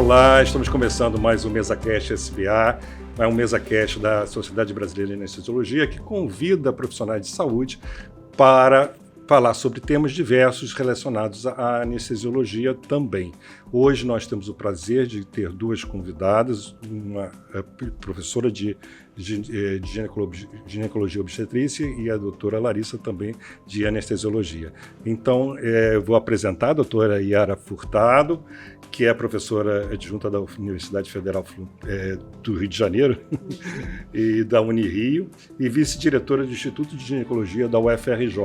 Olá, estamos começando mais um MesaCast SBA, um MesaCast da Sociedade Brasileira de Anestesiologia, que convida profissionais de saúde para falar sobre temas diversos relacionados à anestesiologia também. Hoje nós temos o prazer de ter duas convidadas, uma professora de ginecologia e obstetrícia e a doutora Larissa também de anestesiologia. Então, eu vou apresentar a doutora Yara Furtado, que é professora adjunta da Universidade Federal do Rio de Janeiro e da Unirio, e vice-diretora do Instituto de Ginecologia da UFRJ.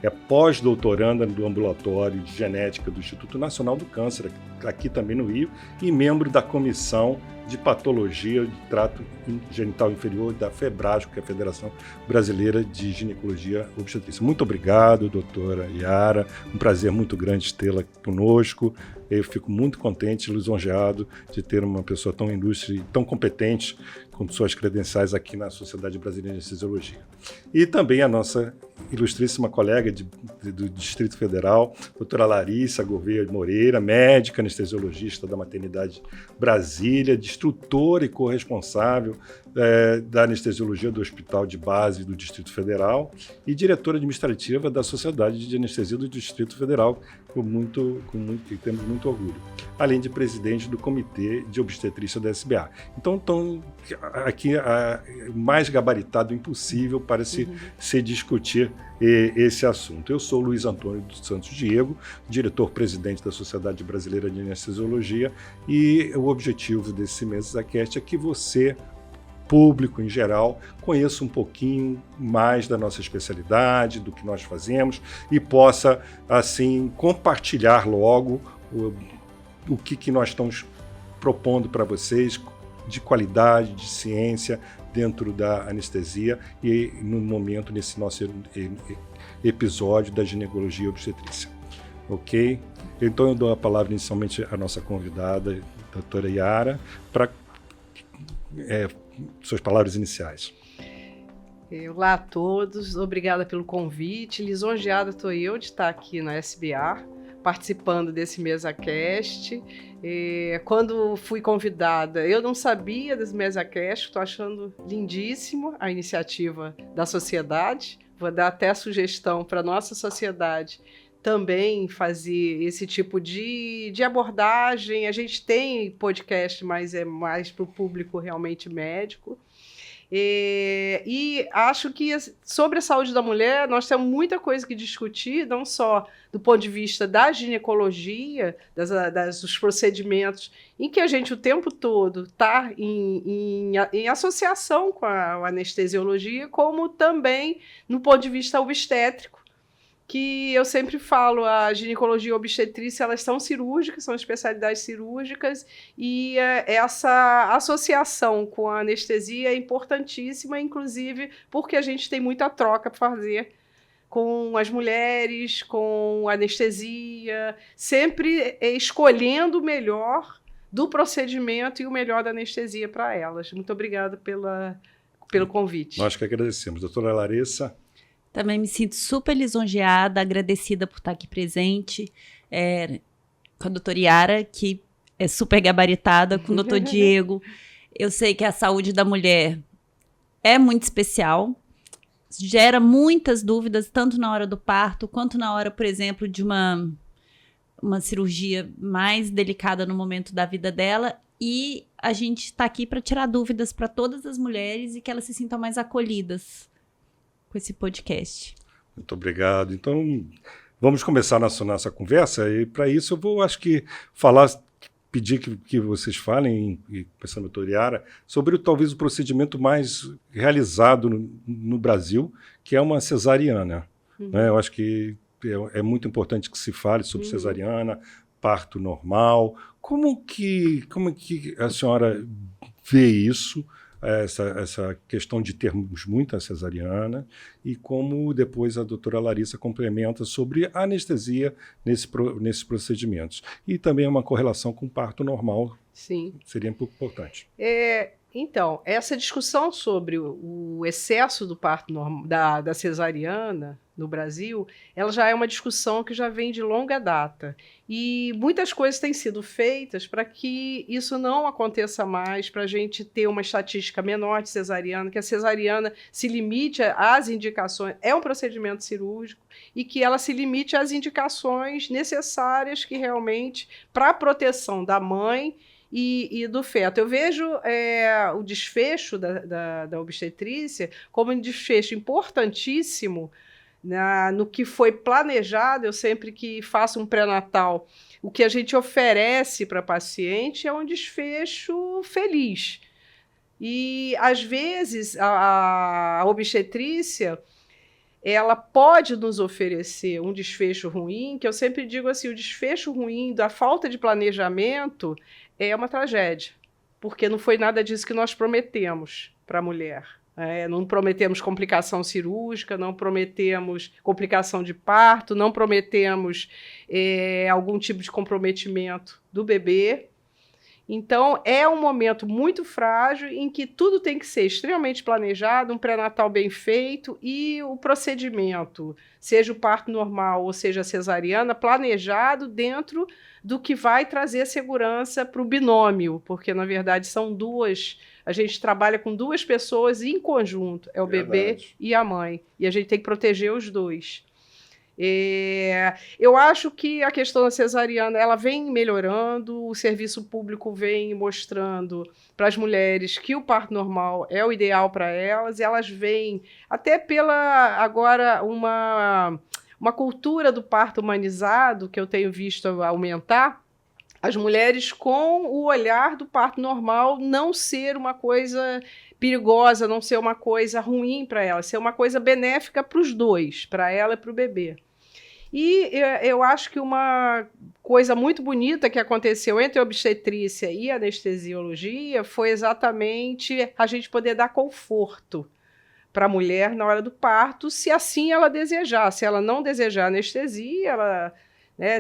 É pós-doutoranda do Ambulatório de Genética do Instituto Nacional do Câncer, aqui também no Rio, e membro da Comissão de Patologia de Trato Genital Inferior da FEBRASGO, que é a Federação Brasileira de Ginecologia e Obstetrícia. Muito obrigado, doutora Yara. Um prazer muito grande tê-la conosco. Eu fico muito contente e lisonjeado de ter uma pessoa tão ilustre e tão competente com suas credenciais aqui na Sociedade Brasileira de Anestesiologia. E também a nossa ilustríssima colega do Distrito Federal, doutora Larissa Gouveia Moreira, médica anestesiologista da Maternidade Brasília, instrutora e corresponsável da anestesiologia do Hospital de Base do Distrito Federal e diretora administrativa da Sociedade de Anestesia do Distrito Federal, que temos muito orgulho, além de presidente do Comitê de Obstetrícia da SBA. Então, estão aqui mais gabaritado impossível para se discutir esse assunto. Eu sou Luiz Antônio dos Santos Diego, diretor-presidente da Sociedade Brasileira de Anestesiologia, e o objetivo desse MesaCast é que você, público em geral, conheça um pouquinho mais da nossa especialidade, do que nós fazemos e possa, assim, compartilhar logo o que nós estamos propondo para vocês de qualidade, de ciência dentro da anestesia e no momento, nesse nosso episódio da ginecologia e obstetrícia. Ok? Então eu dou a palavra inicialmente à nossa convidada, a doutora Yara, para suas palavras iniciais. Olá a todos, obrigada pelo convite. Lisonjeada estou eu de estar aqui na SBA, participando desse MesaCast. Quando fui convidada, eu não sabia desse MesaCast, estou achando lindíssimo a iniciativa da sociedade. Vou dar até a sugestão para a nossa sociedade também fazer esse tipo de abordagem. A gente tem podcast, mas é mais para o público realmente médico. E acho que sobre a saúde da mulher nós temos muita coisa que discutir, não só do ponto de vista da ginecologia, dos procedimentos em que a gente o tempo todo está em associação com a anestesiologia, como também no ponto de vista obstétrico, que eu sempre falo, a ginecologia e a obstetrícia, elas são cirúrgicas, são especialidades cirúrgicas, e essa associação com a anestesia é importantíssima, inclusive porque a gente tem muita troca para fazer com as mulheres, com a anestesia, sempre escolhendo o melhor do procedimento e o melhor da anestesia para elas. Muito obrigada pelo convite. Nós que agradecemos. Doutora Larissa? Também me sinto super lisonjeada, agradecida por estar aqui presente, com a doutora Yara, que é super gabaritada, com o doutor Diego. Eu sei que a saúde da mulher é muito especial, gera muitas dúvidas, tanto na hora do parto, quanto na hora, por exemplo, de uma cirurgia mais delicada no momento da vida dela. E a gente está aqui para tirar dúvidas para todas as mulheres e que elas se sintam mais acolhidas com esse podcast. Muito obrigado. Então, vamos começar a nossa conversa, e para isso eu vou, pedir que vocês falem, e pensando na doutora Yara, sobre talvez o procedimento mais realizado no Brasil, que é uma cesariana. Né? Eu acho que é muito importante que se fale sobre cesariana, parto normal. Como que a senhora vê isso? Essa questão de termos muita cesariana, e como depois a doutora Larissa complementa sobre a anestesia nesses procedimentos. E também uma correlação com o parto normal. Sim. Seria importante. Então, essa discussão sobre o excesso do parto da cesariana no Brasil, ela já é uma discussão que já vem de longa data. E muitas coisas têm sido feitas para que isso não aconteça mais, para a gente ter uma estatística menor de cesariana, que a cesariana se limite às indicações, é um procedimento cirúrgico, e que ela se limite às indicações necessárias que realmente, para a proteção da mãe e do feto. Eu vejo o desfecho da obstetrícia como um desfecho importantíssimo no que foi planejado. Eu sempre que faço um pré-natal, o que a gente oferece para a paciente é um desfecho feliz. E, às vezes, a obstetrícia ela pode nos oferecer um desfecho ruim, que eu sempre digo assim, o desfecho ruim da falta de planejamento é uma tragédia, porque não foi nada disso que nós prometemos para a mulher. Não prometemos complicação cirúrgica, não prometemos complicação de parto, não prometemos algum tipo de comprometimento do bebê. Então, é um momento muito frágil em que tudo tem que ser extremamente planejado, um pré-natal bem feito e o procedimento, seja o parto normal ou seja a cesariana, planejado dentro do que vai trazer segurança para o binômio, porque, na verdade, são duas. A gente trabalha com duas pessoas em conjunto, é o bebê e a mãe, e a gente tem que proteger os dois. Eu acho que a questão da cesariana ela vem melhorando, o serviço público vem mostrando para as mulheres que o parto normal é o ideal para elas, e elas veem até pela agora uma cultura do parto humanizado que eu tenho visto aumentar, as mulheres com o olhar do parto normal não ser uma coisa perigosa, não ser uma coisa ruim para ela, ser uma coisa benéfica para os dois, para ela e para o bebê. E eu acho que uma coisa muito bonita que aconteceu entre a obstetrícia e a anestesiologia foi exatamente a gente poder dar conforto para a mulher na hora do parto, se assim ela desejar. Se ela não desejar anestesia, ela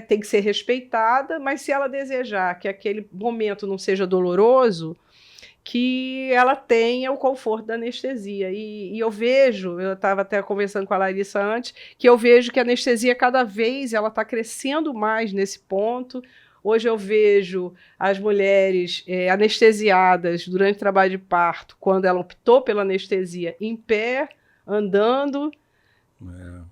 tem que ser respeitada, mas se ela desejar que aquele momento não seja doloroso, que ela tenha o conforto da anestesia. E eu vejo, eu estava até conversando com a Larissa antes, que eu vejo que a anestesia cada vez ela está crescendo mais nesse ponto. Hoje eu vejo as mulheres anestesiadas durante o trabalho de parto, quando ela optou pela anestesia, em pé, andando.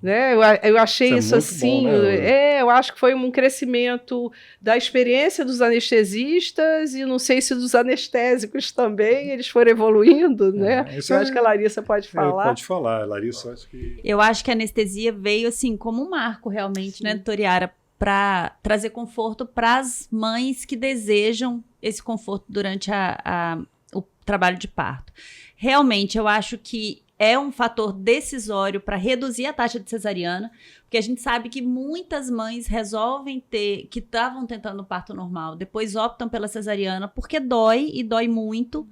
Né? Eu achei isso assim, bom, né? Eu acho que foi um crescimento da experiência dos anestesistas e não sei se dos anestésicos também, eles foram evoluindo, né? Eu acho que a Larissa pode falar. Pode falar, Larissa, acho que... Eu acho que a anestesia veio assim como um marco realmente, né, doutora Yara, para trazer conforto para as mães que desejam esse conforto durante o trabalho de parto. Realmente, eu acho que é um fator decisório para reduzir a taxa de cesariana, porque a gente sabe que muitas mães resolvem que estavam tentando parto normal, depois optam pela cesariana, porque dói e dói muito.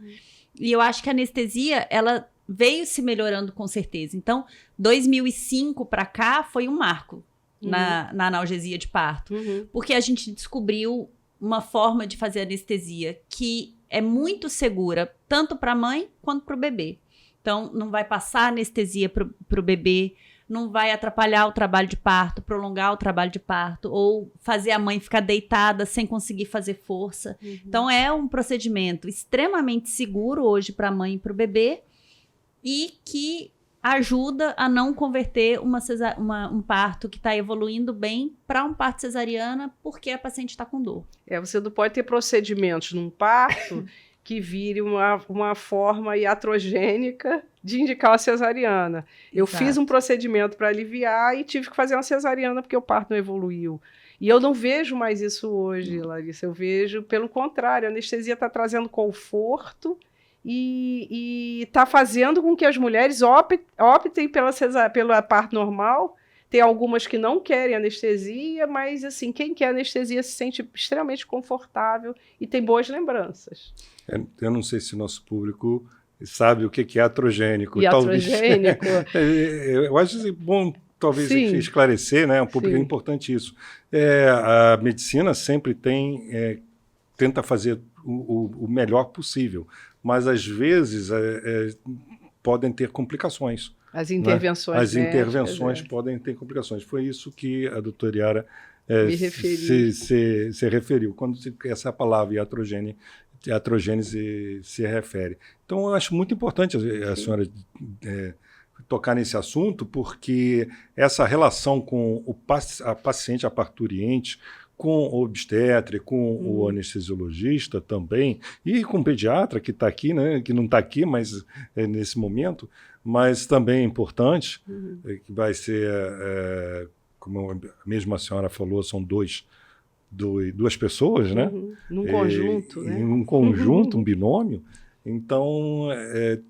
E eu acho que a anestesia, ela veio se melhorando com certeza. Então, 2005 para cá foi um marco na analgesia de parto, porque a gente descobriu uma forma de fazer anestesia que é muito segura, tanto para a mãe quanto para o bebê. Então, não vai passar anestesia para o bebê, não vai atrapalhar o trabalho de parto, prolongar o trabalho de parto, ou fazer a mãe ficar deitada sem conseguir fazer força. Então, é um procedimento extremamente seguro hoje para a mãe e para o bebê, e que ajuda a não converter um parto que está evoluindo bem para um parto cesariana, porque a paciente está com dor. Você não pode ter procedimentos num parto que vire uma forma iatrogênica de indicar uma cesariana. Eu fiz um procedimento para aliviar e tive que fazer uma cesariana porque o parto não evoluiu. E eu não vejo mais isso hoje, Larissa. Eu vejo, pelo contrário, a anestesia está trazendo conforto e está fazendo com que as mulheres optem pela parto normal. Tem algumas que não querem anestesia, mas assim, quem quer anestesia se sente extremamente confortável e tem boas lembranças. Eu não sei se o nosso público sabe o que é atrogênico. Iatrogênico. Eu acho bom, talvez, esclarecer, né? Um público é importante isso. A medicina sempre tenta fazer o melhor possível. Mas, às vezes, podem ter complicações. As intervenções, né? As intervenções podem ter complicações. Foi isso que a doutora Yara se referiu, quando essa palavra iatrogênese se refere. Então, eu acho muito importante a senhora tocar nesse assunto, porque essa relação com a paciente, a parturiente, com o obstetra, com o anestesiologista também, e com o pediatra que está aqui, né, que não está aqui, mas nesse momento, mas também é importante, que vai ser, como a mesma senhora falou, são duas pessoas, né? Num conjunto, né? Um conjunto, um binômio. Então,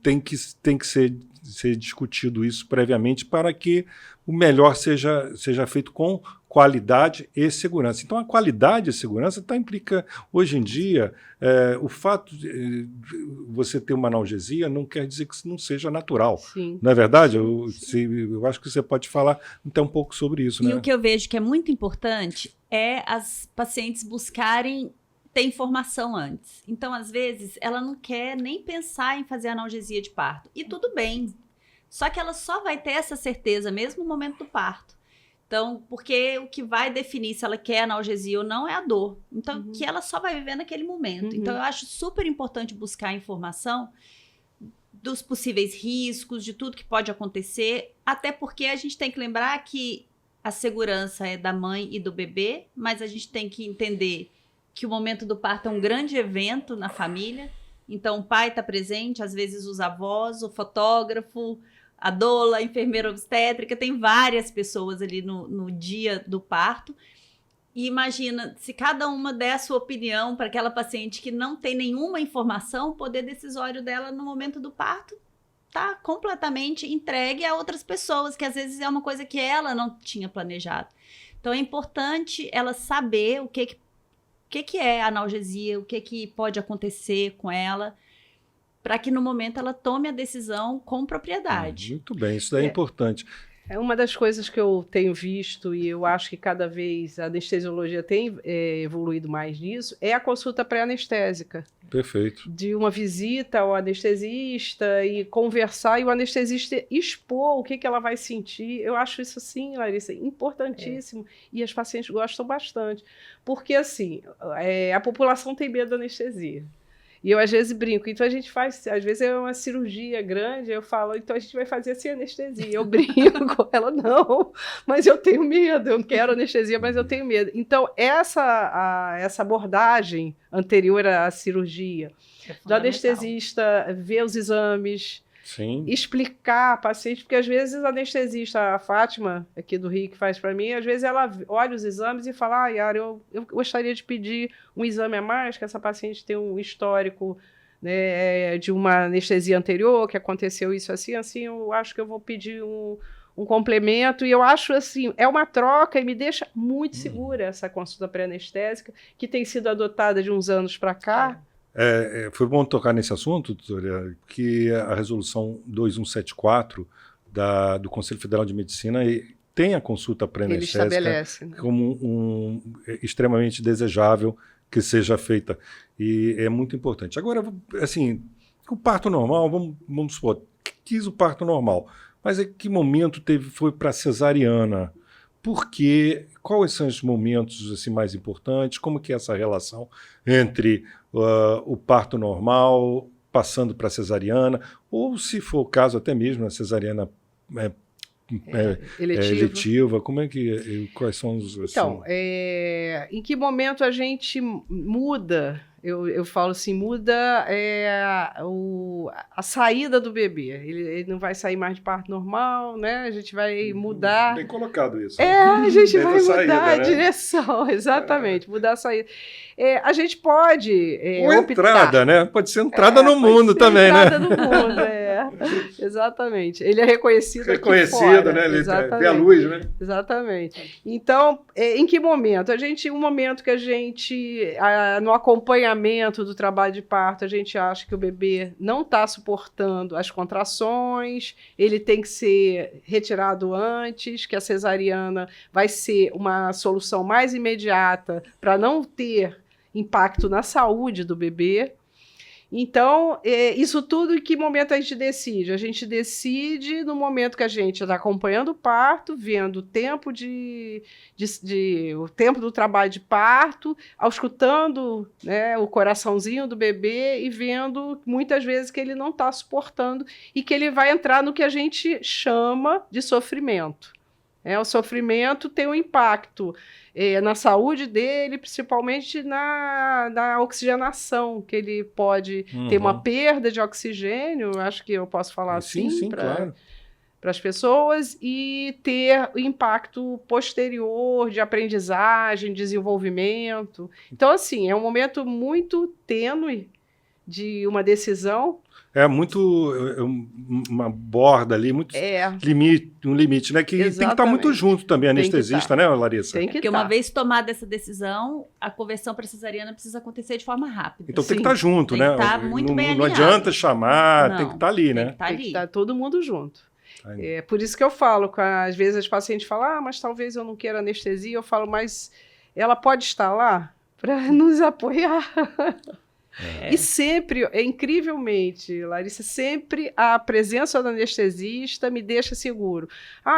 tem que ser discutido isso previamente para que o melhor seja feito com qualidade e segurança. Então, a qualidade e segurança implica, hoje em dia, o fato de você ter uma analgesia não quer dizer que isso não seja natural. Sim. Não é verdade? Eu acho que você pode falar até um pouco sobre isso. E né? o que eu vejo que é muito importante é as pacientes buscarem ter informação antes. Então, às vezes, ela não quer nem pensar em fazer analgesia de parto. E tudo bem. Só que ela só vai ter essa certeza mesmo no momento do parto. Então, porque o que vai definir se ela quer analgesia ou não é a dor. Então, que ela só vai viver naquele momento. Então, eu acho super importante buscar informação dos possíveis riscos, de tudo que pode acontecer, até porque a gente tem que lembrar que a segurança é da mãe e do bebê, mas a gente tem que entender que o momento do parto é um grande evento na família. Então, o pai está presente, às vezes os avós, o fotógrafo, a doula, a enfermeira obstétrica, tem várias pessoas ali no dia do parto. E imagina, se cada uma der a sua opinião para aquela paciente que não tem nenhuma informação, o poder decisório dela no momento do parto está completamente entregue a outras pessoas, que às vezes é uma coisa que ela não tinha planejado. Então, é importante ela saber o que é analgesia, o que pode acontecer com ela, para que no momento ela tome a decisão com propriedade. Muito bem, isso daí é importante. É uma das coisas que eu tenho visto, e eu acho que cada vez a anestesiologia tem evoluído mais nisso, é a consulta pré-anestésica. Perfeito. De uma visita ao anestesista e conversar, e o anestesista expor o que ela vai sentir. Eu acho isso, assim, Larissa, importantíssimo. E as pacientes gostam bastante. Porque, assim, a população tem medo da anestesia. E eu, às vezes, brinco. Então, a gente faz... Às vezes, é uma cirurgia grande. Eu falo, então, a gente vai fazer sem anestesia. Eu brinco. Ela, não. Mas eu tenho medo. Eu não quero anestesia, mas eu tenho medo. Então, essa abordagem anterior à cirurgia, do anestesista ver os exames... Sim. Explicar a paciente, porque às vezes a anestesista, a Fátima, aqui do Rio, que faz para mim, às vezes ela olha os exames e fala, Yara, eu gostaria de pedir um exame a mais, que essa paciente tem um histórico, né, de uma anestesia anterior, que aconteceu isso assim, eu acho que eu vou pedir um complemento, e eu acho assim, é uma troca e me deixa muito segura essa consulta pré-anestésica, que tem sido adotada de uns anos para cá. Foi bom tocar nesse assunto, doutora, que a resolução 2174 do Conselho Federal de Medicina tem a consulta pré-anestésica como extremamente desejável que seja feita. E é muito importante. Agora, assim, o parto normal, vamos supor, quis o parto normal, mas em que momento foi para cesariana? Por quê? Quais são os momentos assim, mais importantes? Como que é essa relação entre o parto normal, passando para a cesariana, ou, se for o caso, até mesmo a cesariana eletiva? Como é que... Quais são os... Assim... Então, em que momento a gente muda... Eu falo assim, muda a saída do bebê. Ele não vai sair mais de parto normal, né? A gente vai mudar... Bem colocado isso. A gente vai mudar a né? direção, exatamente, mudar a saída. A gente pode ou entrada, né? Pode ser entrada no mundo também, entrada né? Entrada no mundo, exatamente. Ele é reconhecido aqui fora, né? Ele exatamente. vê a luz, né? Exatamente. Então, em que momento? Um momento que a gente, no acompanhamento do trabalho de parto, a gente acha que o bebê não está suportando as contrações, ele tem que ser retirado antes, que a cesariana vai ser uma solução mais imediata para não ter impacto na saúde do bebê. Então, isso tudo, em que momento a gente decide? A gente decide no momento que a gente está acompanhando o parto, vendo o tempo o tempo do trabalho de parto, escutando, né, o coraçãozinho do bebê e vendo muitas vezes que ele não está suportando e que ele vai entrar no que a gente chama de sofrimento. O sofrimento tem um impacto na saúde dele, principalmente na oxigenação, que ele pode ter uma perda de oxigênio, acho que eu posso falar assim, claro, para as pessoas, e ter impacto posterior de aprendizagem, desenvolvimento. Então, assim, é um momento muito tênue de uma decisão. É muito uma borda ali, muito limite, né? Que Exatamente. tem que estar muito junto também, anestesista, né, Larissa? Tem que Porque uma vez tomada essa decisão, a conversão para cesariana precisa acontecer de forma rápida. Então tem que estar junto, tem né? Que estar muito bem não alinhado. adianta chamar, tem que estar ali, né? Tem que estar todo mundo junto. Aí. Por isso que eu falo, às vezes as pacientes falam, mas talvez eu não queira anestesia. Eu falo, mas ela pode estar lá para nos apoiar. E sempre, incrivelmente, Larissa, sempre a presença do anestesista me deixa seguro.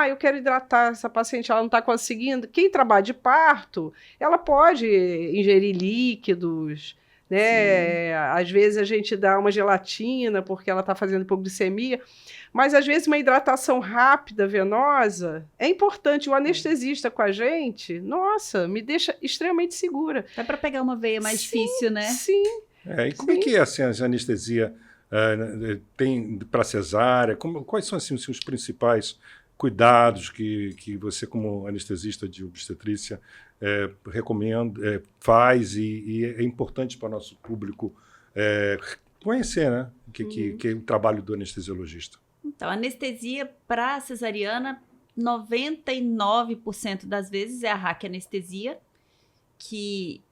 Eu quero hidratar essa paciente, ela não está conseguindo. Quem trabalha de parto, ela pode ingerir líquidos, né? Às vezes a gente dá uma gelatina porque ela está fazendo hipoglicemia, mas às vezes uma hidratação rápida, venosa, é importante. O anestesista com a gente, nossa, me deixa extremamente segura. Até para pegar uma veia mais difícil, né? Sim. E como é que é assim, a anestesia tem para cesárea? Quais são assim, os principais cuidados que você, como anestesista de obstetrícia, recomenda, faz e é importante para o nosso público conhecer, né? Que é o trabalho do anestesiologista. Então, anestesia para cesariana, 99% das vezes é a raquianestesia, que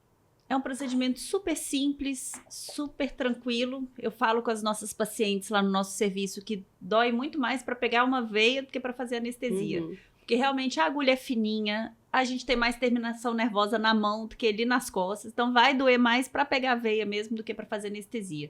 é um procedimento super simples, super tranquilo. Eu falo com as nossas pacientes lá no nosso serviço que dói muito mais para pegar uma veia do que para fazer anestesia. Porque realmente a agulha é fininha, a gente tem mais terminação nervosa na mão do que ali nas costas. Então vai doer mais para pegar a veia mesmo do que para fazer anestesia.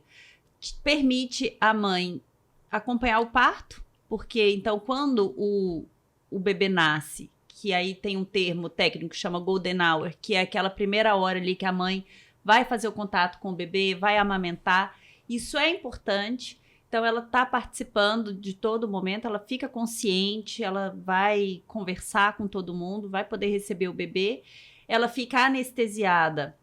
Permite a mãe acompanhar o parto, porque então quando o bebê nasce, que aí tem um termo técnico que chama golden hour, que é aquela primeira hora ali que a mãe vai fazer o contato com o bebê, vai amamentar. Isso é importante. Então, ela está participando de todo momento, ela fica consciente, ela vai conversar com todo mundo, vai poder receber o bebê. Ela fica anestesiada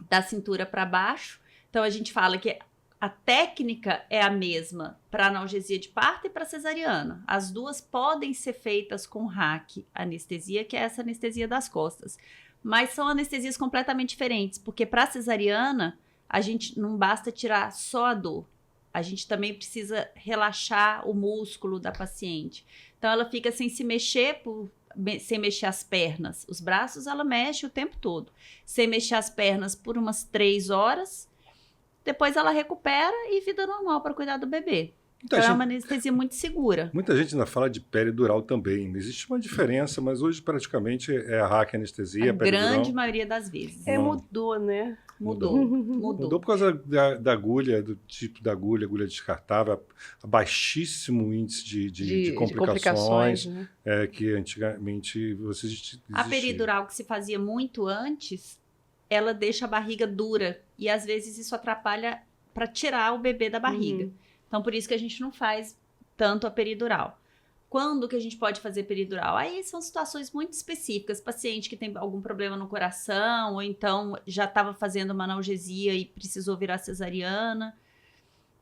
da cintura para baixo. Então, a gente fala que a técnica é a mesma para analgesia de parto e para cesariana. As duas podem ser feitas com RAC anestesia, que é essa anestesia das costas. Mas são anestesias completamente diferentes, porque para cesariana, a gente não basta tirar só a dor. A gente também precisa relaxar o músculo da paciente. Então, ela fica sem se mexer, sem mexer as pernas. Os braços, ela mexe o tempo todo. Sem mexer as pernas por umas 3 horas. Depois ela recupera e vida normal para cuidar do bebê. Então é uma anestesia muito segura. Muita gente ainda fala de peridural também. Existe uma diferença, mas hoje praticamente é a RAC anestesia, a grande maioria das vezes. Mudou, né? Mudou por causa da agulha, do tipo da agulha descartável, a baixíssimo índice de complicações, né? Que antigamente existia. A peridural que se fazia muito antes, ela deixa a barriga dura e às vezes isso atrapalha para tirar o bebê da barriga. Então, por isso que a gente não faz tanto a peridural. Quando que a gente pode fazer peridural? Aí são situações muito específicas. Paciente que tem algum problema no coração ou então já estava fazendo uma analgesia e precisou virar cesariana.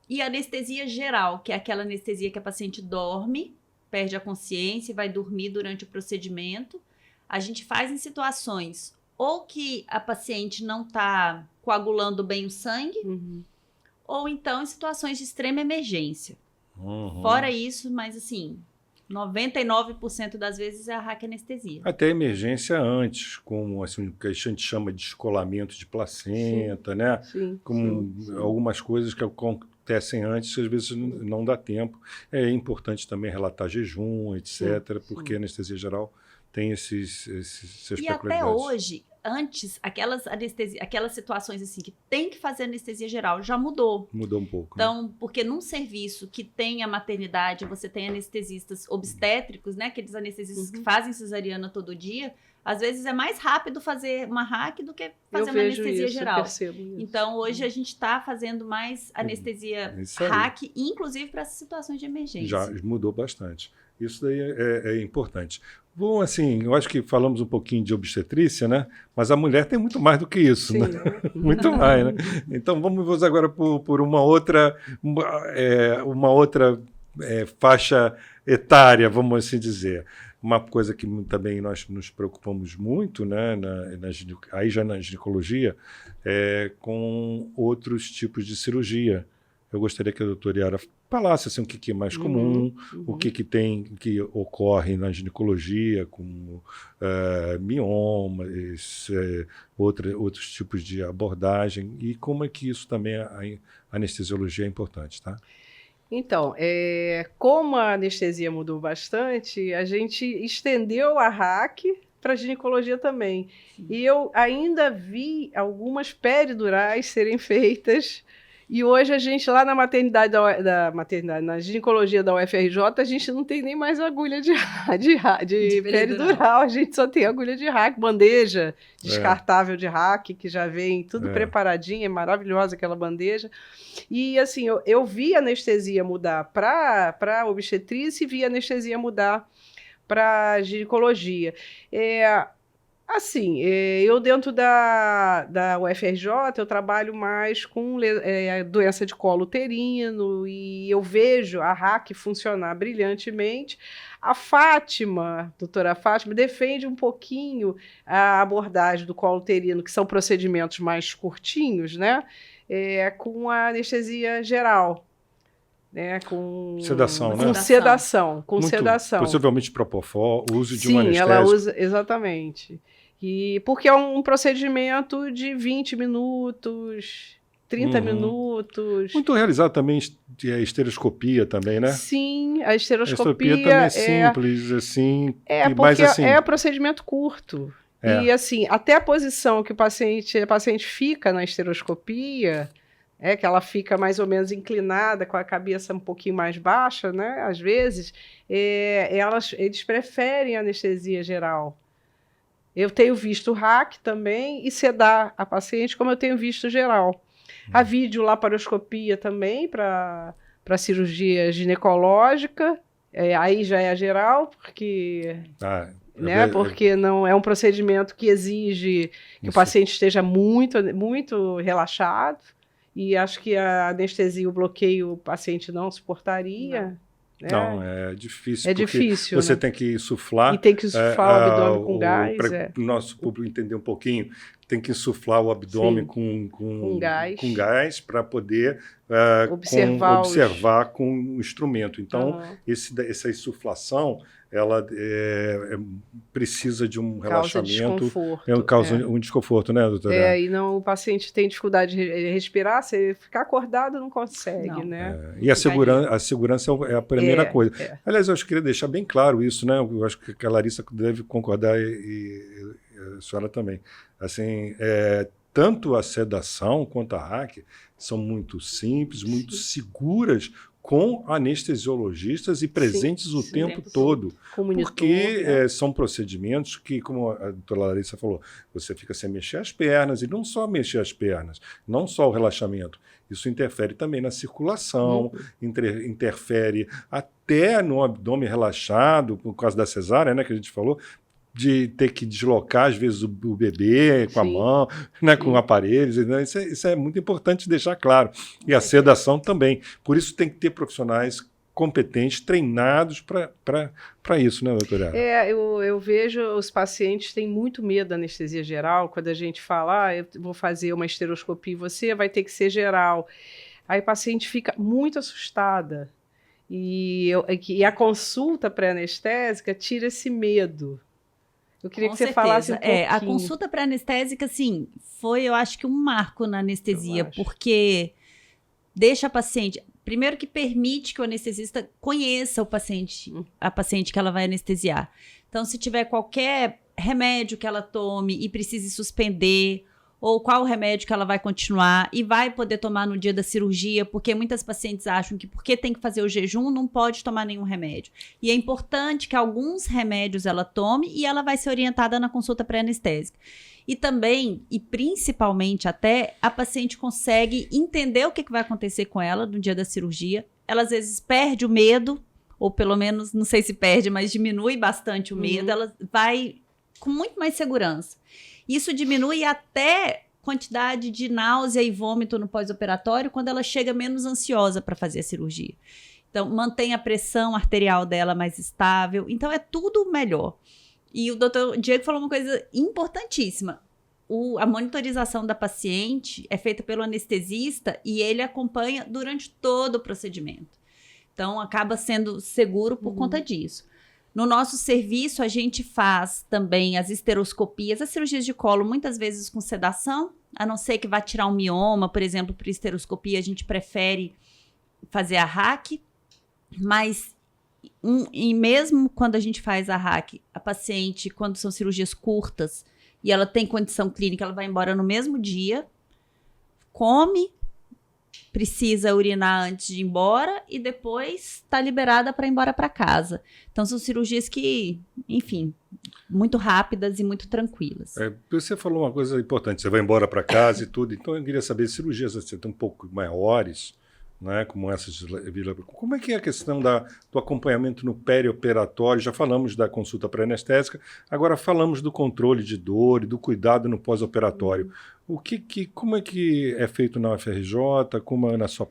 E a anestesia geral, que é aquela anestesia que a paciente dorme, perde a consciência e vai dormir durante o procedimento. A gente faz em situações ou que a paciente não está coagulando bem o sangue, ou então em situações de extrema emergência. Fora isso, mas assim, 99% das vezes é a raquianestesia. Até emergência antes, como assim, o que a gente chama de descolamento de placenta, né? Como algumas coisas que acontecem antes, às vezes não dá tempo. É importante também relatar jejum, etc., porque a anestesia geral tem esses seus E peculiaridades. até hoje, antes, aquelas situações assim que tem que fazer anestesia geral, já mudou. Mudou um pouco. Né? Então, porque num serviço que tem a maternidade, você tem anestesistas obstétricos, né? Aqueles anestesistas que fazem cesariana todo dia, às vezes é mais rápido fazer uma RAC do que fazer uma anestesia geral. Eu percebo isso. Então, hoje a gente está fazendo mais anestesia RAC, inclusive para essas situações de emergência. Já mudou bastante. Isso daí é importante. Bom, assim, eu acho que falamos um pouquinho de obstetrícia, né? Mas a mulher tem muito mais do que isso, Sim, né? Muito mais, né? Então vamos agora por uma outra faixa etária, vamos assim dizer. Uma coisa que também nós nos preocupamos muito, né, aí já na ginecologia, com outros tipos de cirurgia. Eu gostaria que a doutora Yara falasse assim, o que é mais comum, o que ocorre na ginecologia, como miomas, outros tipos de abordagem, e como é que isso também, a anestesiologia é importante, tá? Então, como a anestesia mudou bastante, a gente estendeu a RAC para a ginecologia também. E eu ainda vi algumas peridurais serem feitas. E hoje a gente, lá na maternidade na ginecologia da UFRJ, a gente não tem nem mais agulha de peridural, a gente só tem agulha de RAC, bandeja descartável de RAC, que já vem tudo preparadinho, é maravilhosa aquela bandeja. E assim, eu vi a anestesia mudar para obstetrícia e vi a anestesia mudar para ginecologia. Assim, eu dentro da UFRJ, eu trabalho mais com doença de colo uterino e eu vejo a RAC funcionar brilhantemente. A Fátima, doutora Fátima, defende um pouquinho a abordagem do colo uterino, que são procedimentos mais curtinhos, né? Com a anestesia geral. Né, com sedação, né? Com sedação. Possivelmente propofol, uso de um anestésico. Sim, ela usa, exatamente. Porque é um procedimento de 20 minutos, 30 minutos. Muito realizado também a estereoscopia também, né? Sim, a estereoscopia também é simples, assim. Porque mas, assim, é procedimento curto. E assim, até a posição que a paciente fica na estereoscopia, que ela fica mais ou menos inclinada, com a cabeça um pouquinho mais baixa, né? Às vezes, eles preferem anestesia geral. Eu tenho visto RAC também e sedar a paciente, como eu tenho visto geral. A videolaparoscopia também para cirurgia ginecológica, aí já é geral, porque... porque não é um procedimento que exige que o paciente esteja muito, muito relaxado. E acho que a anestesia, o bloqueio, o paciente não suportaria. Não, é difícil. É difícil. Você tem que insuflar. E tem que insuflar o abdômen com gás. Para o nosso público entender um pouquinho, tem que insuflar o abdômen com gás para poder observar com o instrumento. Então, essa insuflação, ela precisa de um relaxamento. Causa um desconforto, né, doutora? E o paciente tem dificuldade de respirar, se ficar acordado não consegue, né? E a segurança é a primeira coisa. Aliás, eu acho que queria deixar bem claro isso, né? Eu acho que a Larissa deve concordar e a senhora também. Assim, tanto a sedação quanto a RAC são muito simples, muito seguras, com anestesiologistas e presentes o tempo todo. Porque são procedimentos que, como a doutora Larissa falou, você fica sem mexer as pernas, e não só mexer as pernas, não só o relaxamento. Isso interfere também na circulação, interfere até no abdômen relaxado, por causa da cesárea, né, que a gente falou, de ter que deslocar, às vezes, o bebê com a mão, né, com aparelhos. Né? Isso é muito importante deixar claro. E a sedação também. Por isso tem que ter profissionais competentes, treinados para isso, né, doutora? Eu vejo os pacientes têm muito medo da anestesia geral. Quando a gente fala, eu vou fazer uma estereoscopia e você vai ter que ser geral. Aí a paciente fica muito assustada. E a consulta pré-anestésica tira esse medo. Eu queria que você falasse um pouquinho. A consulta pré-anestésica, assim, foi, eu acho que um marco na anestesia, porque deixa a paciente... Primeiro que permite que o anestesista conheça a paciente que ela vai anestesiar. Então, se tiver qualquer remédio que ela tome e precise suspender, ou qual remédio que ela vai continuar e vai poder tomar no dia da cirurgia, porque muitas pacientes acham que porque tem que fazer o jejum, não pode tomar nenhum remédio. E é importante que alguns remédios ela tome e ela vai ser orientada na consulta pré-anestésica. E também, e principalmente até, a paciente consegue entender o que vai acontecer com ela no dia da cirurgia. Ela às vezes perde o medo, ou pelo menos, não sei se perde, mas diminui bastante o medo, ela vai com muito mais segurança. Isso diminui até quantidade de náusea e vômito no pós-operatório quando ela chega menos ansiosa para fazer a cirurgia. Então, mantém a pressão arterial dela mais estável. Então, é tudo melhor. E o doutor Diego falou uma coisa importantíssima. A monitorização da paciente é feita pelo anestesista e ele acompanha durante todo o procedimento. Então, acaba sendo seguro por conta disso. No nosso serviço, a gente faz também as esteroscopias, as cirurgias de colo, muitas vezes com sedação, a não ser que vá tirar um mioma, por exemplo, para esteroscopia, a gente prefere fazer a RAC, mas e mesmo quando a gente faz a RAC, a paciente, quando são cirurgias curtas e ela tem condição clínica, ela vai embora no mesmo dia, come, precisa urinar antes de ir embora e depois está liberada para ir embora para casa. Então, são cirurgias que, enfim, muito rápidas e muito tranquilas. Você falou uma coisa importante, você vai embora para casa e tudo, então eu queria saber, cirurgias assim, um pouco maiores, né, como essas, como é que é a questão do acompanhamento no perioperatório? Já falamos da consulta pré-anestésica, agora falamos do controle de dor e do cuidado no pós-operatório. Como é que é feito na UFRJ, como é na sua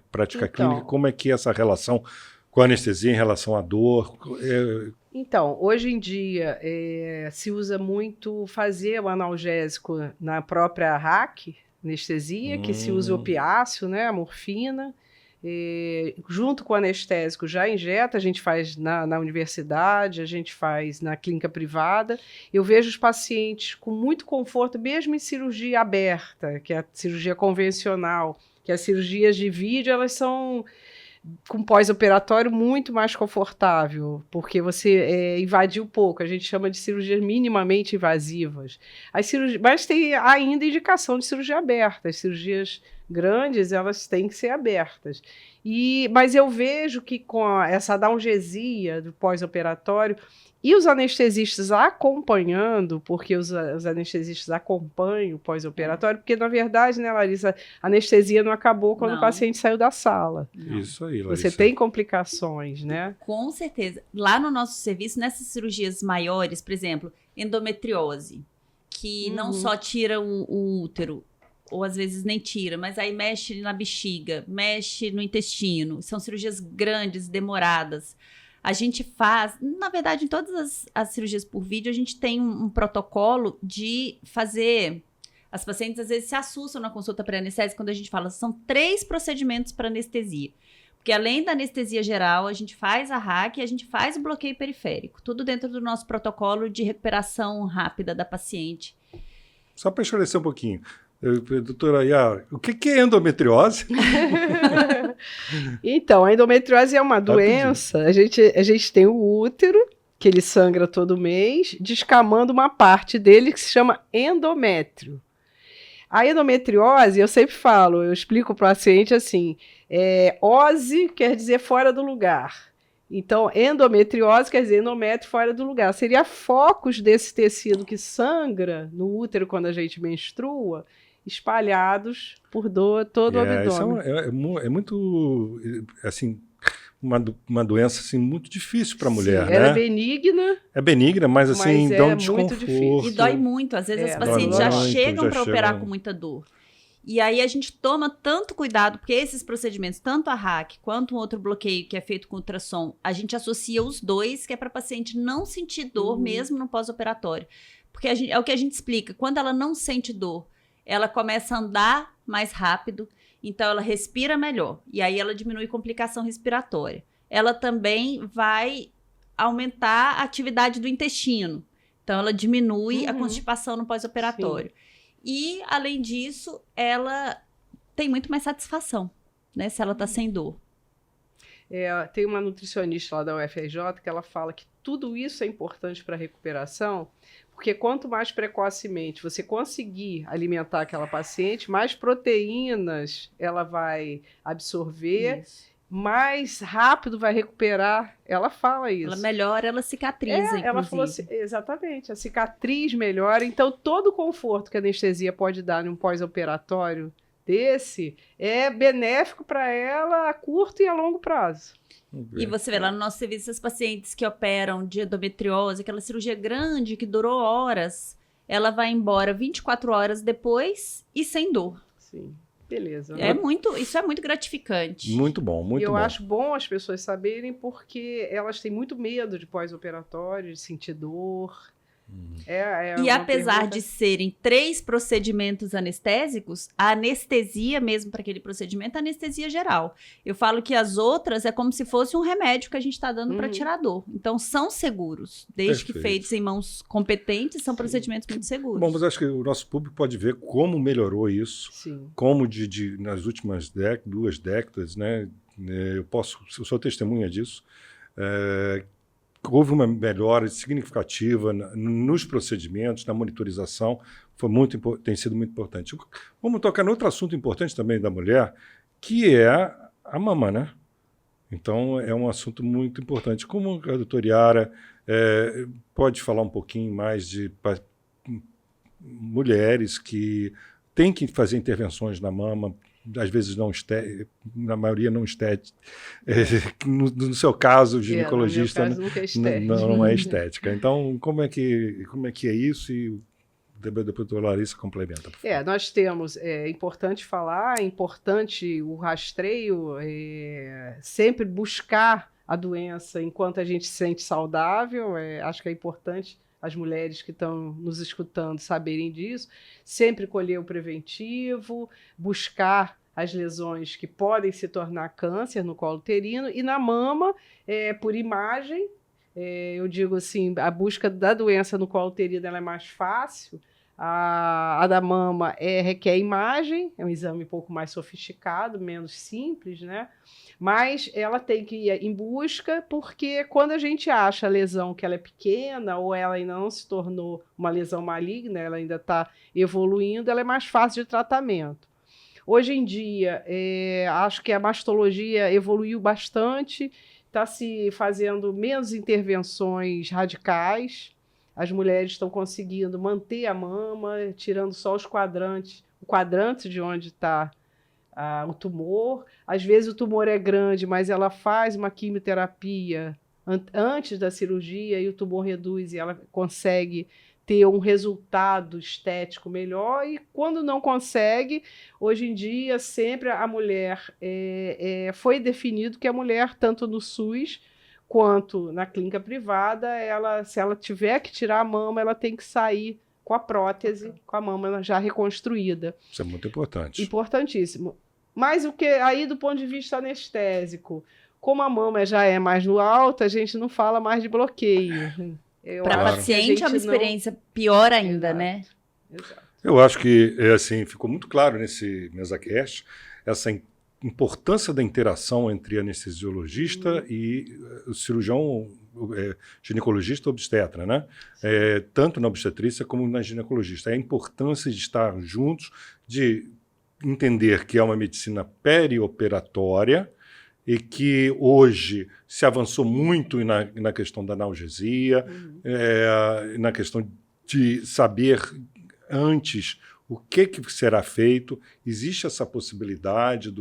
prática clínica, como é que é essa relação com a anestesia em relação à dor? Então, hoje em dia se usa muito fazer o analgésico na própria RAC, anestesia, que se usa o opiáceo, né, a morfina, junto com o anestésico já injeta, a gente faz na universidade, a gente faz na clínica privada. Eu vejo os pacientes com muito conforto, mesmo em cirurgia aberta, que é a cirurgia convencional, que as cirurgias de vídeo, elas são com pós-operatório muito mais confortável, porque você invadiu pouco, a gente chama de cirurgias minimamente invasivas. Mas tem ainda indicação de cirurgia aberta, as cirurgias grandes, elas têm que ser abertas. Mas eu vejo que com essa analgesia do pós-operatório, e os anestesistas acompanhando, porque os anestesistas acompanham o pós-operatório, porque, na verdade, né, Larissa, a anestesia não acabou quando o paciente saiu da sala. Não. Isso aí, Larissa. Você tem complicações, né? Com certeza. Lá no nosso serviço, nessas cirurgias maiores, por exemplo, endometriose, que não só tira o útero, ou às vezes nem tira, mas aí mexe na bexiga, mexe no intestino. São cirurgias grandes, demoradas. A gente faz, na verdade, em todas as cirurgias por vídeo, a gente tem um protocolo de fazer. As pacientes às vezes se assustam na consulta pré-anestésica quando a gente fala, são 3 procedimentos para anestesia. Porque além da anestesia geral, a gente faz a RAC e a gente faz o bloqueio periférico. Tudo dentro do nosso protocolo de recuperação rápida da paciente. Só para esclarecer um pouquinho. Doutora Yara, o que é endometriose? Então, a endometriose é uma doença. A gente tem o útero, que ele sangra todo mês, descamando uma parte dele que se chama endométrio. A endometriose, eu sempre falo, eu explico para o paciente assim, ose quer dizer fora do lugar. Então, endometriose quer dizer endométrio fora do lugar. Seria focos desse tecido que sangra no útero quando a gente menstrua, espalhados por todo o abdômen. Isso é muito, assim, uma doença assim, muito difícil para a mulher, né? Ela é benigna. É benigna, mas assim, dá um muito desconforto. difícil. E dói muito. Às vezes as pacientes já chegam para operar chegam com muita dor. E aí a gente toma tanto cuidado, porque esses procedimentos, tanto a RAC quanto um outro bloqueio que é feito com ultrassom, a gente associa os dois, que é para a paciente não sentir dor mesmo no pós-operatório. Porque é o que a gente explica, quando ela não sente dor, ela começa a andar mais rápido, então ela respira melhor, e aí ela diminui complicação respiratória. Ela também vai aumentar a atividade do intestino, então ela diminui a constipação no pós-operatório. E, além disso, ela tem muito mais satisfação, né, se ela está sem dor. Tem uma nutricionista lá da UFRJ que ela fala que tudo isso é importante para a recuperação, porque quanto mais precocemente você conseguir alimentar aquela paciente, mais proteínas ela vai absorver, mais rápido vai recuperar. Ela fala isso. Ela melhora, ela cicatriza, inclusive. Ela falou assim, exatamente, a cicatriz melhora. Então, todo o conforto que a anestesia pode dar num pós-operatório desse é benéfico para ela a curto e a longo prazo. E você vê lá no nosso serviço, as pacientes que operam de endometriose, aquela cirurgia grande que durou horas, ela vai embora 24 horas depois e sem dor. Sim, beleza. Isso é muito gratificante. Muito bom, muito bom. Eu acho bom as pessoas saberem porque elas têm muito medo de pós-operatório, de sentir dor. E apesar de serem 3 procedimentos anestésicos, a anestesia mesmo para aquele procedimento é anestesia geral. Eu falo que as outras é como se fosse um remédio que a gente está dando para tirar dor. Então são seguros, desde que feitos em mãos competentes, são procedimentos muito seguros. Bom, mas acho que o nosso público pode ver como melhorou isso, como nas últimas 2 décadas, né? Eu sou testemunha disso. Houve uma melhora significativa nos procedimentos, na monitorização, tem sido muito importante. Vamos tocar em outro assunto importante também da mulher, que é a mama, né? Então, é um assunto muito importante. Como a doutora Yara pode falar um pouquinho mais de mulheres que têm que fazer intervenções na mama, às vezes não estética, na maioria não estética. No seu caso, o ginecologista no meu caso, nunca é não é estética. Então, como é que é isso? E depois a doutora Larissa complementa. Nós temos, é importante falar, é importante o rastreio, sempre buscar a doença enquanto a gente se sente saudável. Acho que é importante as mulheres que estão nos escutando saberem disso, sempre colher o preventivo, buscar as lesões que podem se tornar câncer no colo uterino e na mama, por imagem. Eu digo assim, a busca da doença no colo uterino ela é mais fácil, a da mama requer imagem, é um exame um pouco mais sofisticado, menos simples, né? Mas ela tem que ir em busca, porque quando a gente acha a lesão que ela é pequena ou ela ainda não se tornou uma lesão maligna, ela ainda está evoluindo, ela é mais fácil de tratamento. Hoje em dia, acho que a mastologia evoluiu bastante, está se fazendo menos intervenções radicais, as mulheres estão conseguindo manter a mama, tirando só o quadrante de onde está o tumor. Às vezes o tumor é grande, mas ela faz uma quimioterapia antes da cirurgia e o tumor reduz e ela consegue ter um resultado estético melhor. E quando não consegue, hoje em dia, sempre a mulher, foi definido que a mulher, tanto no SUS quanto na clínica privada, se ela tiver que tirar a mama, ela tem que sair com a prótese, com a mama já reconstruída. Isso é muito importante. Importantíssimo. Mas aí, do ponto de vista anestésico, como a mama já é mais no alto, a gente não fala mais de bloqueio. Para a paciente é uma experiência pior ainda, né? Exato. Eu acho que assim, ficou muito claro nesse MesaCast essa importância da interação entre anestesiologista e o cirurgião ginecologista obstetra, né? Tanto na obstetrícia como na ginecologista. A importância de estar juntos, de entender que é uma medicina perioperatória e que hoje se avançou muito na questão da analgesia, na questão de saber antes o que será feito. Existe essa possibilidade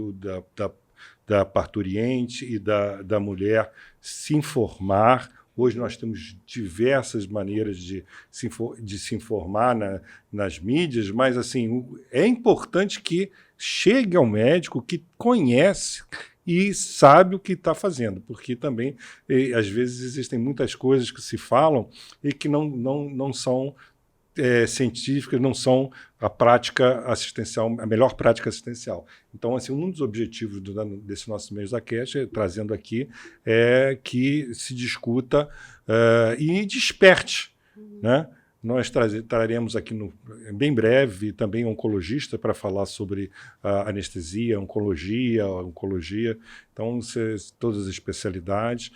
da parturiente e da mulher se informar. Hoje nós temos diversas maneiras de se informar nas mídias, mas assim, é importante que chegue ao médico que conhece e sabe o que está fazendo, porque também, às vezes, existem muitas coisas que se falam e que não são científicas, não são a prática assistencial, a melhor prática assistencial. Então, assim, um dos objetivos desse nosso MesaCast, trazendo aqui, é que se discuta e desperte, né? Nós traremos aqui bem breve também um oncologista para falar sobre a anestesia, oncologia, então todas as especialidades.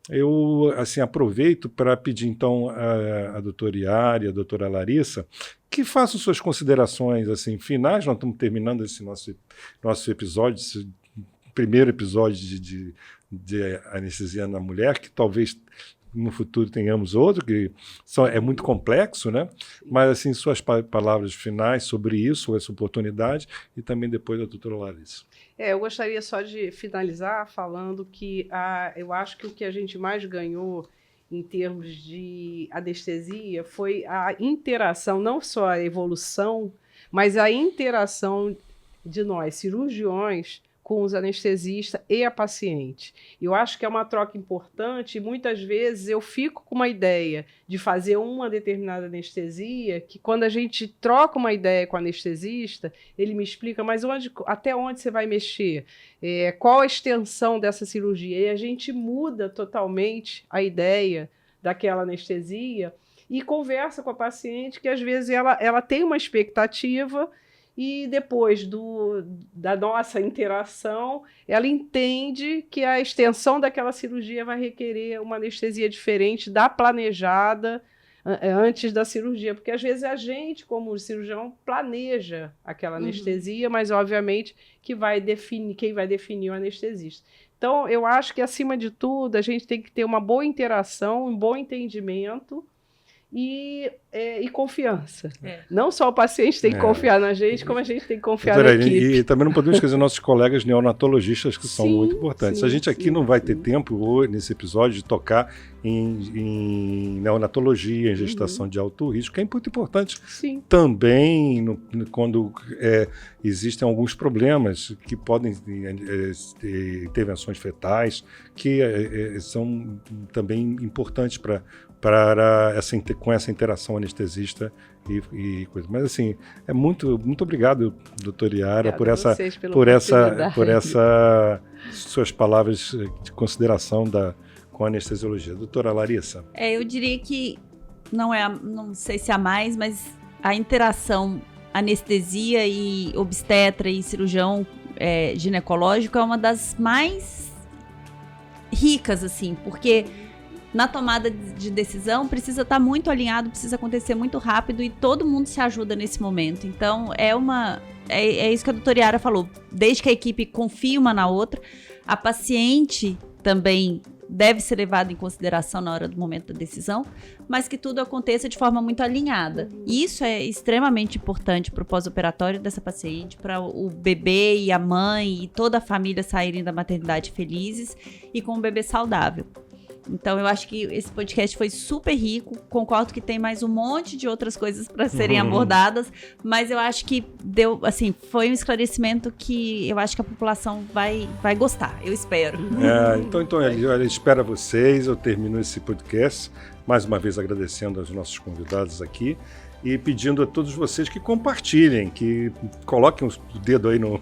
Eu assim, aproveito para pedir, então, a doutora Yara e a doutora Larissa que façam suas considerações assim, finais. Nós estamos terminando esse nosso episódio, esse primeiro episódio de anestesia na mulher, que talvez no futuro tenhamos outro, que é muito complexo, né? Mas, assim, suas palavras finais sobre isso, essa oportunidade, e também depois da doutora Larissa. Eu gostaria só de finalizar falando que eu acho que o que a gente mais ganhou em termos de anestesia foi a interação, não só a evolução, mas a interação de nós, cirurgiões, com os anestesistas e a paciente. Eu acho que é uma troca importante e muitas vezes eu fico com uma ideia de fazer uma determinada anestesia, que quando a gente troca uma ideia com o anestesista, ele me explica, mas até onde você vai mexer? Qual a extensão dessa cirurgia? E a gente muda totalmente a ideia daquela anestesia e conversa com a paciente, que às vezes ela tem uma expectativa e depois da nossa interação, ela entende que a extensão daquela cirurgia vai requerer uma anestesia diferente da planejada antes da cirurgia, porque às vezes a gente, como cirurgião, planeja aquela anestesia, mas obviamente quem vai definir o anestesista. Então, eu acho que, acima de tudo, a gente tem que ter uma boa interação, um bom entendimento, e confiança. Não só o paciente tem que confiar na gente, como a gente tem que confiar na equipe. E também não podemos esquecer nossos colegas neonatologistas, que são muito importantes. A gente aqui não vai ter tempo hoje, nesse episódio, de tocar em neonatologia, em gestação de alto risco, que é muito importante também quando existem alguns problemas que podem ter intervenções fetais, que são também importantes com essa interação anestesista e coisa. Mas assim, muito obrigado, doutora Yara, por essa suas palavras de consideração com a anestesiologia. Doutora Larissa. Eu diria que não sei se há mais, mas a interação anestesia e obstetra e cirurgião ginecológico é uma das mais ricas, assim, porque na tomada de decisão precisa estar muito alinhado, precisa acontecer muito rápido e todo mundo se ajuda nesse momento. Então, é isso que a doutora Yara falou. Desde que a equipe confie uma na outra, a paciente também deve ser levada em consideração na hora do momento da decisão, mas que tudo aconteça de forma muito alinhada. E isso é extremamente importante para o pós-operatório dessa paciente, para o bebê e a mãe e toda a família saírem da maternidade felizes e com um bebê saudável. Então, eu acho que esse podcast foi super rico. Concordo que tem mais um monte de outras coisas para serem abordadas, mas eu acho que foi um esclarecimento que eu acho que a população vai gostar. Eu espero. Então, eu espero vocês. Eu termino esse podcast, mais uma vez agradecendo aos nossos convidados aqui e pedindo a todos vocês que compartilhem, que coloquem o dedo aí no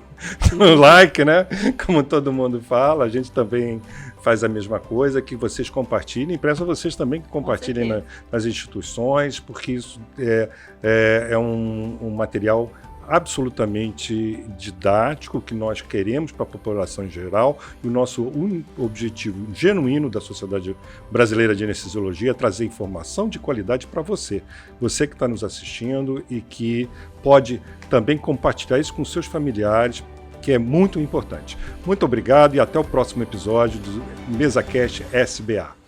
like, né? Como todo mundo fala, a gente também faz a mesma coisa, que vocês compartilhem. Peço a vocês também que compartilhem nas instituições, porque isso é um material absolutamente didático que nós queremos para a população em geral, e o nosso único objetivo genuíno da Sociedade Brasileira de Anestesiologia é trazer informação de qualidade para você que está nos assistindo e que pode também compartilhar isso com seus familiares, que é muito importante. Muito obrigado e até o próximo episódio do MesaCast SBA.